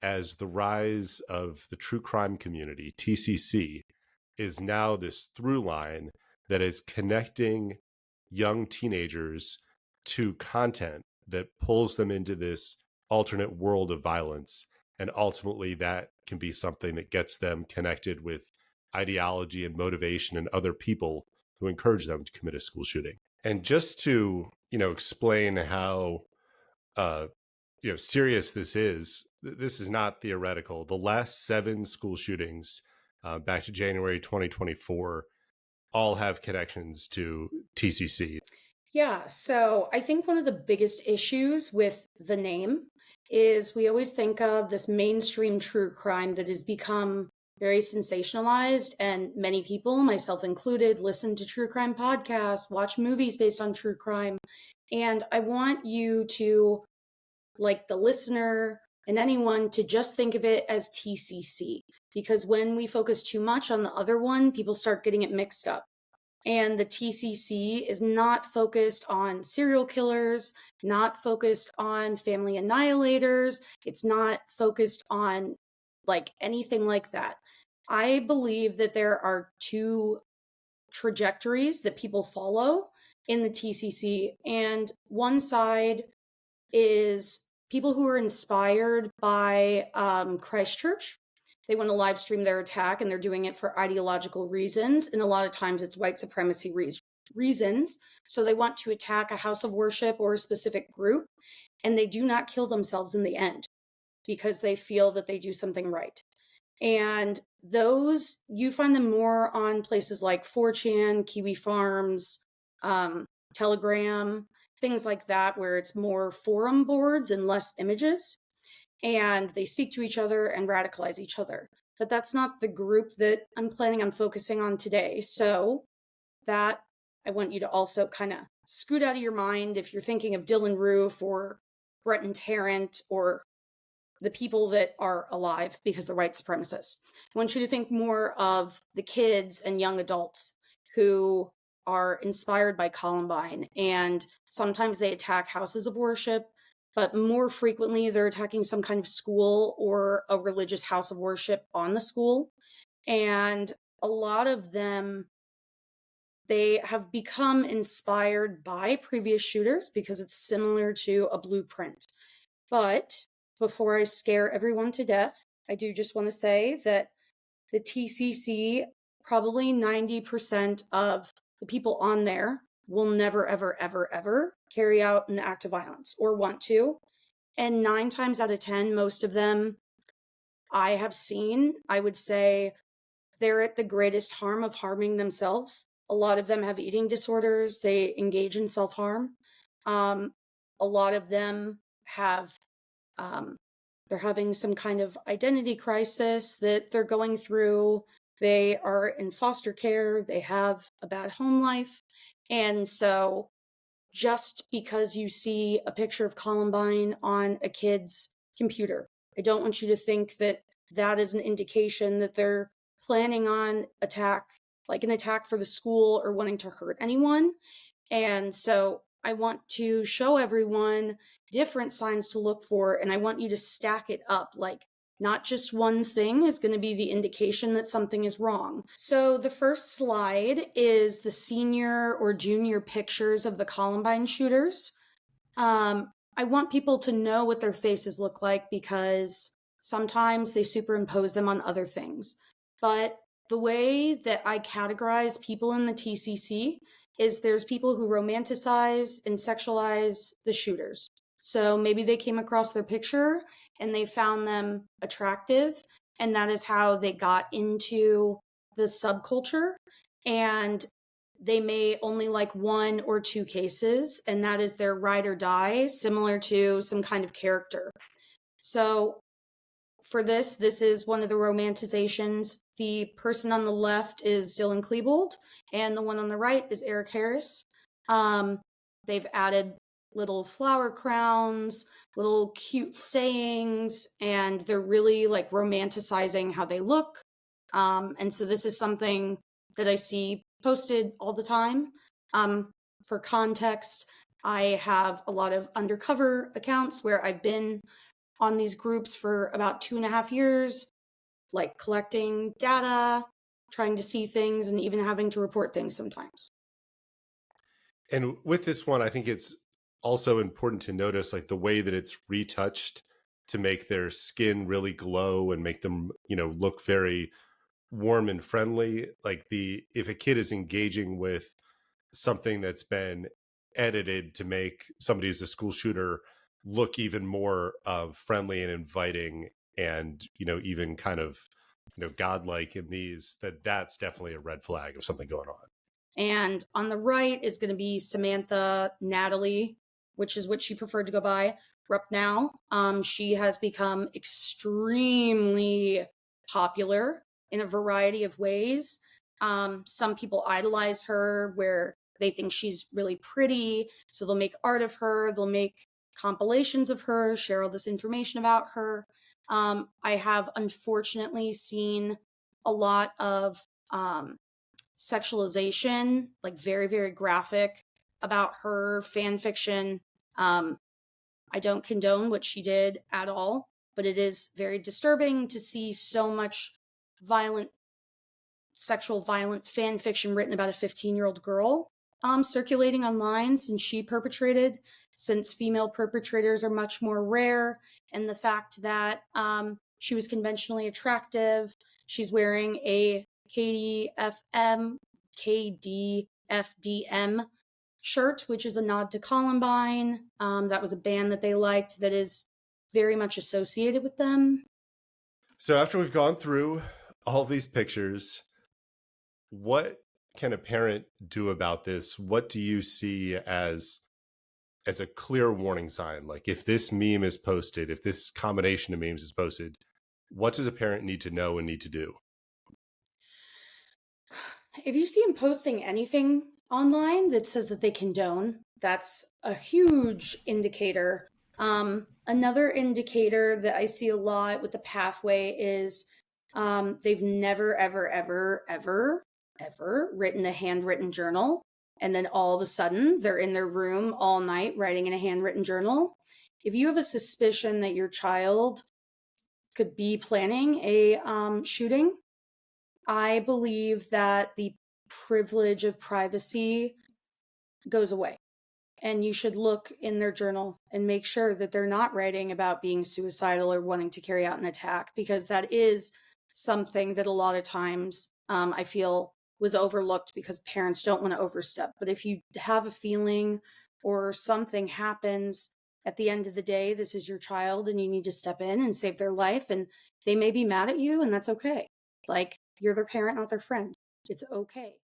as the rise of the true crime community, TCC, is now this through line that is connecting young teenagers to content that pulls them into this alternate world of violence. And ultimately, that can be something that gets them connected with ideology and motivation and other people who encourage them to commit a school shooting. And just to, explain how, serious this is not theoretical. The last 7 school shootings back to January 2024 all have connections to TCC. Yeah, so I think one of the biggest issues with the name is we always think of this mainstream true crime that has become very sensationalized, and many people, myself included, listen to true crime podcasts, watch movies based on true crime. And I want you to, like the listener and anyone, to just think of it as TCC, because when we focus too much on the other one, people start getting it mixed up. And the TCC is not focused on serial killers, not focused on family annihilators. It's not focused on like anything like that. I believe that there are 2 trajectories that people follow in the TCC. And one side is people who are inspired by Christchurch. They want to live stream their attack, and they're doing it for ideological reasons. And a lot of times it's white supremacy reasons. So they want to attack a house of worship or a specific group, and they do not kill themselves in the end because they feel that they do something right. And those, you find them more on places like 4chan, Kiwi Farms, Telegram, things like that, where it's more forum boards and less images. And they speak to each other and radicalize each other. But that's not the group that I'm planning on focusing on today. So that I want you to also kind of scoot out of your mind if you're thinking of Dylan Roof or Bretton Tarrant or the people that are alive because they're white supremacists. I want you to think more of the kids and young adults who are inspired by Columbine. And sometimes they attack houses of worship, but more frequently they're attacking some kind of school or a religious house of worship on the school. And a lot of them, they have become inspired by previous shooters because it's similar to a blueprint. But before I scare everyone to death, I do just want to say that the TCC, probably 90% of the people on there will never, ever, ever, ever carry out an act of violence or want to. And 9 times out of 10, most of them I have seen, I would say they're at the greatest harm of harming themselves. A lot of them have eating disorders. They engage in self-harm. A lot of them have, they're having some kind of identity crisis that they're going through. They are in foster care. They have a bad home life. And so just because you see a picture of Columbine on a kid's computer, I don't want you to think that that is an indication that they're planning on an attack for the school or wanting to hurt anyone. And so I want to show everyone different signs to look for, and I want you to stack it up. Like, not just one thing is going to be the indication that something is wrong. So the first slide is the senior or junior pictures of the Columbine shooters. I want people to know what their faces look like because sometimes they superimpose them on other things. But the way that I categorize people in the TCC is there's people who romanticize and sexualize the shooters. So maybe they came across their picture and they found them attractive, and that is how they got into the subculture. And they may only like 1 or 2 cases, and that is their ride or die, similar to some kind of character. So for this is one of the romanticizations. The person on the left is Dylan Klebold, and the one on the right is Eric Harris. They've added little flower crowns, little cute sayings, and they're really like romanticizing how they look. And so this is something that I see posted all the time. For context, I have a lot of undercover accounts where I've been on these groups for about 2.5 years, like collecting data, trying to see things, and even having to report things sometimes. And with this one, I think it's also important to notice like the way that it's retouched to make their skin really glow and make them, look very warm and friendly. Like if a kid is engaging with something that's been edited to make somebody who's a school shooter look even more friendly and inviting, and even kind of godlike in these, that's definitely a red flag of something going on. And on the right is going to be Samantha Natalie, which is what she preferred to go by. Rup now. She has become extremely popular in a variety of ways. Some people idolize her where they think she's really pretty, so they'll make art of her, they'll make compilations of her, share all this information about her. I have unfortunately seen a lot of sexualization, like very, very graphic about her fan fiction. I don't condone what she did at all, but it is very disturbing to see so much sexual violent fan fiction written about a 15-year-old girl circulating online since female perpetrators are much more rare, and the fact that she was conventionally attractive. She's wearing a KDFDM shirt, which is a nod to Columbine. That was a band that they liked that is very much associated with them. So after we've gone through all these pictures, what can a parent do about this? What do you see as a clear warning sign? Like if this meme is posted, if this combination of memes is posted, what does a parent need to know and need to do? If you see them posting anything online that says that they condone, that's a huge indicator. Another indicator that I see a lot with the pathway is they've never, ever, ever, ever, ever written a handwritten journal. And then all of a sudden, they're in their room all night writing in a handwritten journal. If you have a suspicion that your child could be planning a shooting, I believe that the privilege of privacy goes away. And you should look in their journal and make sure that they're not writing about being suicidal or wanting to carry out an attack, because that is something that a lot of times I feel was overlooked because parents don't want to overstep. But if you have a feeling or something happens, at the end of the day, this is your child and you need to step in and save their life. And they may be mad at you, and that's okay. Like, you're their parent, not their friend. It's okay.